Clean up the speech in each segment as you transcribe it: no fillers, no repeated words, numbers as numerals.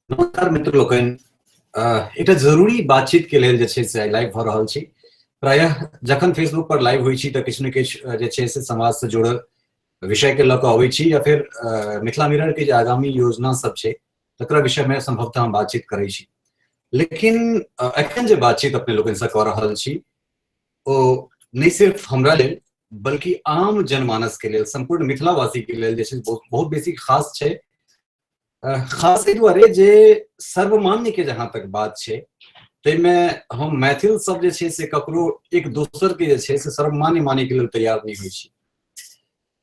नमस्कार मित्र लोकनि, एकटा जरूरी बातचीत के लेल जे छै से लाइव भऽ रहल छी। प्रायः जखन फेसबुक पर लाइव होइ छी तऽ किछु ने किछु जे छै से समाज से जुड़ल विषय के लऽ कऽ अबै छी, या फिर मिथिला मिरर के जे आगामी योजना सब छै तकरा विषय में संभवतः हम बातचीत करै छी। लेकिन एखन जे बातचीत अपने लोकनि से कऽ रहल छी ओ नहीं सिर्फ हमरा लेल बल्कि आम जनमानस के लेल, संपूर्ण मिथिलावासी के लेल जे छै बहुत बेसी खास छै। खास एहि दुआरे जे सर्वमान्य के जहाँ तक बात छै ताहिमे हम मैथिल सब जे छै से ककरो एक दोसर के जे छै से सर्वमान्य माने के लेल तैयार नहीं होइ छी।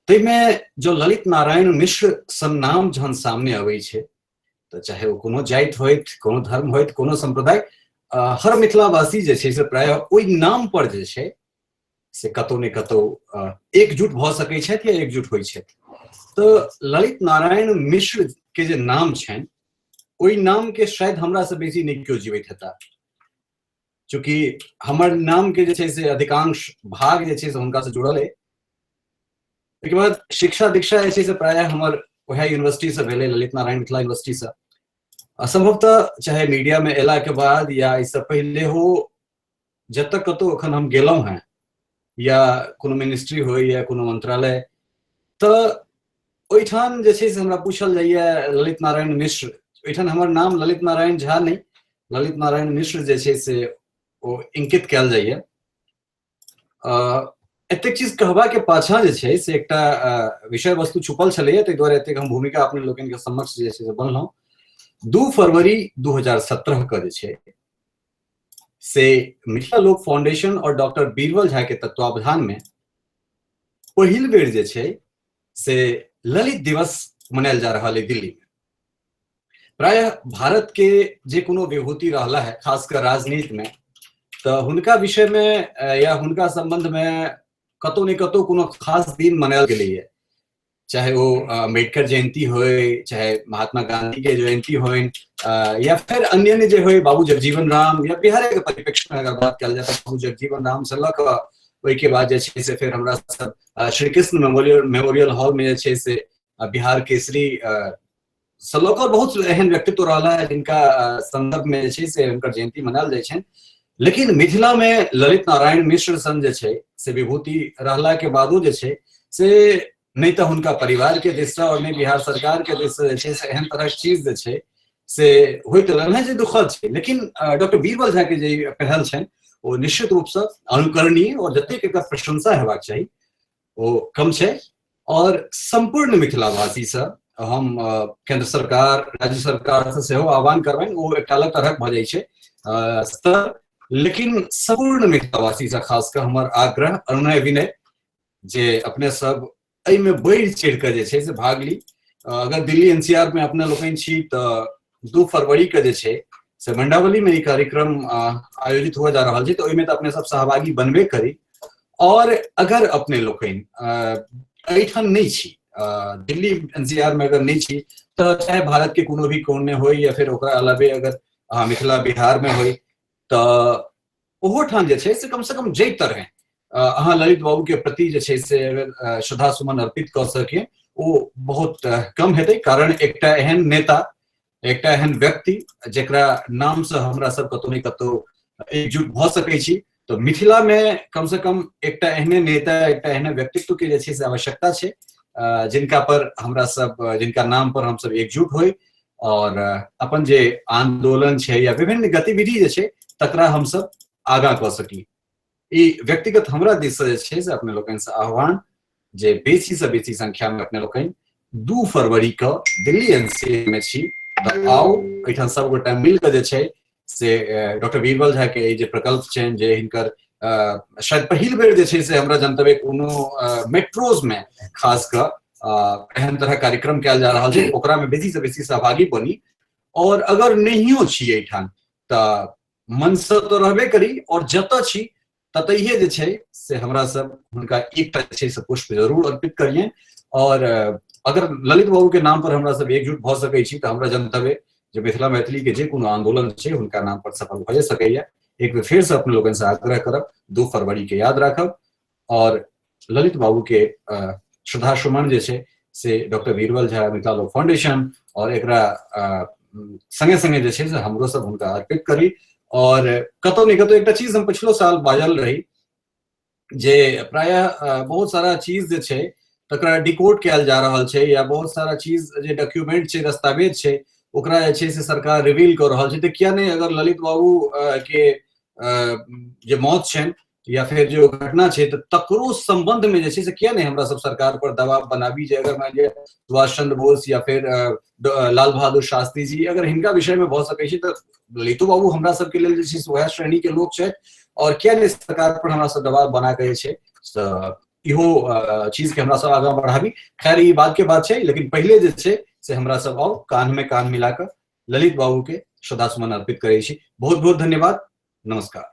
ताहिमे जो ललित नारायण मिश्र सन नाम जहन सामने अबै छै तऽ चाहे वो कोनो जाति होइत, कोनो धर्म होइत, कोनो संप्रदाय, हर मिथिलावासी जे छै से प्रायः ओहि नाम पर जे छै से कतौ ने कतौ एकजुट भऽ सकै छथि या एकजुट होइ छथि। तऽ ललित नारायण मिश्र के जे नाम छनि ओहि नाम के शायद हमरा से बेसी नहीं केओ जीवैत हेता, चूंकि हमर नाम के जे छै से अधिकांश भाग जे छै से हुनका से जुड़ल है। ओहिके बाद शिक्षा दीक्षा जे छै से प्रायः हमर वएह यूनिवर्सिटी से भेलै, ललित नारायण मिथिला यूनिवर्सिटी से। असंभवतः चाहे मीडिया में एला के बाद या इससे पहले हो, जब तक कतौ अखन हम गेलहुं हैं या कोनो मिनिस्ट्री हो या कोनो मंत्रालय, तऽ ओहिठाम जे छै से हमरा पूछल जाइए ललित नारायण मिश्र, ओहिठाम हमर नाम ललित नारायण झा नहीं, ललित नारायण मिश्र जे छै से ओ इंकित कयल जाइए। एतेक चीज कहबा के पाछा जे छै से एकटा विषय वस्तु छुपल छलैए, ताहि दुआरे एतेक हम भूमिका अपने लोकनि के समक्ष जे छै से बनलहुँ। 2 फरवरी 2017 के जे छै से मिथिला लोक फाउंडेशन और डॉक्टर बीरबल झा के तत्वावधान में पहिल बेर जे छै से ललित दिवस मनायल जा रहा है दिल्ली में। प्रायः भारत के जे कोनो विभूति रहला है, खासकर राजनीति में, तो हुनका विषय में या हुनका संबंध में कतौ ने कतौ कोनो खास दिन मनायल गेलैए, चाहे वो अम्बेडकर जयंती होय, चाहे महात्मा गांधी के जयंती होय, या फिर अन्य जे होय बाबू जगजीवन राम, या बिहार के परिप्रेक्ष्य में अगर बात कल जाए तो बाबू जगजीवन राम से लऽ कऽ ओहिके बाद जे छै से फिर हमरा सब श्री कृष्ण मेमोरियल हॉल में जे छै से बिहार केसरी से लऽ कऽ बहुत एहन व्यक्तित्व रहला है जिनका संदर्भ में जे छै से हुनकर जयंती मनायल जाइ छनि। लेकिन मिथिला में ललित नारायण मिश्र सन जे छै से विभूति रहला के बादो जे छै से नहीं तो हुनका परिवार के दिस और नहीं बिहार सरकार के दिस जे छै से एहन तरह चीज जे छै से होइत रहल है जे दुखद छै। लेकिन डॉक्टर बीरबल झा के जे पहल छनि वो निश्चित रूप से अनुकरणीय और जतेक एकर प्रशंसा हेबाक चाही वो कम छै। और संपूर्ण मिथिलावासी से हम केंद्र सरकार, राज्य सरकार से सेहो आह्वान करबनि, वो एक अलग तरह भऽ जाइ छै स्तर, लेकिन संपूर्ण मिथिलावासी से खासकर हमर आग्रह, अनुनय, विनय जे अपने सब एहि में बढ़ि चढ़ि के जे छै से भाग ली। अगर दिल्ली एनसीआर में अपने लोकनि छी तऽ 2 फरवरी के जे छै से मंडावली में ई कार्यक्रम आयोजित हुआ जा रहा है, तो ओहिमे तऽ अपने सब सहभागी बनबे करी। और अगर अपने लोकनि एहिठाम नहीं छी, दिल्ली एनसीआर में अगर नहीं छी, तो चाहे भारत के कोनो भी कोण में हो या फिर ओकरा अलावे अगर मिथिला बिहार में हो, तो ओहो ठाम जे छै से कम जै तरह अहाँ ललित बाबू के प्रति जे छै से अगर श्रद्धा सुमन अर्पित कर सके वो बहुत कम हेतै। कारण एकटा एहन नेता, एकटा एहन व्यक्ति जेकरा नाम से हमरा सब कतौ ने कतौ एकजुट भऽ सकै छी, तो मिथिला में कम से कम एकटा एहने नेता, एकटा एहने व्यक्तित्व के जे छै से आवश्यकता छै जिनका पर हमरा सब, जिनका नाम पर हम सब एकजुट होय और अपन जे आंदोलन छै या विभिन्न गतिविधि जे छै तकरा हम सब आगां कऽ सकी। ई व्यक्तिगत हमरा दिस से जे छै से अपने लोकनि से आह्वान जे बेसी से बेसी संख्या में अपने लोकनि 2 फरवरी के दिल्ली एनसीआर में छी तऽ आउ, एहिठाम सब गोटा मिल के जे छै से डॉक्टर बीरबल झा के जे प्रकल्प छनि, जे हिनकर शायद पहिल बेर जे छै से हमरा जनतबे कोनो मेट्रोज में खास कऽ एहन तरह कार्यक्रम कयल जा रहल छै, ओकरा में बेसी से बेसी सहभागी बनी। और अगर नहियो छी एहिठाम तऽ मन से तो रहबे करी, और जतऽ छी ततहिए जे छै से हमरा सब हुनका एकटा जे छै से पुष्प जरूर अर्पित करिए। और अगर ललित बाबू के नाम पर हमरा सब एकजुट भऽ सकै छी तऽ हमरा जनतबे जे मिथिला मैथिली के जे कोनो आंदोलन छै हुनका नाम पर सफल भऽ सकैए। एक बेर फिर से अपने लोगन से आग्रह करब 2 फरवरी के याद राखब और ललित बाबू के श्रद्धा सुमन जे छै से doctor Birbal Jha Mithila law foundation और एकरा संगे संगे जे छै से हमरो सब हुनका अर्पित करी। और कतौ नहीं कतौ एक चीज हम पिछलो साल बाजल रही जे प्रायः बहुत सारा चीज जे छै तकरा डिकोड कयल जा रहल छै, या बहुत सारा चीज जे डॉक्यूमेंट छै, दस्तावेज छै, ओकरा जे छै से सरकार रिवील कर रहल छै। तऽ किया नहीं अगर ललित बाबू के जे मौत छनि या फिर जो घटना छै तऽ तकरो संबंध में जे छै से किया नहीं हमरा सब सरकार पर दबाव बनाबी जे अगर मान लिअ सुभाष चंद्र बोस या फिर लाल बहादुर शास्त्री जी अगर हिनका विषय में भऽ सकै छै तऽ ललितो बाबू हमरा सबके लेल जे छै से वएह श्रेणी के लोक छथि, और किया नहीं सरकार पर हमरा सब दबाव बना के जे छै इहो चीज के हमरा सब आगां बढ़ाबी। खैर ई बात के बात छै, लेकिन पहले जे छै से हमरा सब आओ कान में कान मिलाकर ललित बाबू के श्रद्धासुमन अर्पित करै छी। बहुत बहुत धन्यवाद, नमस्कार।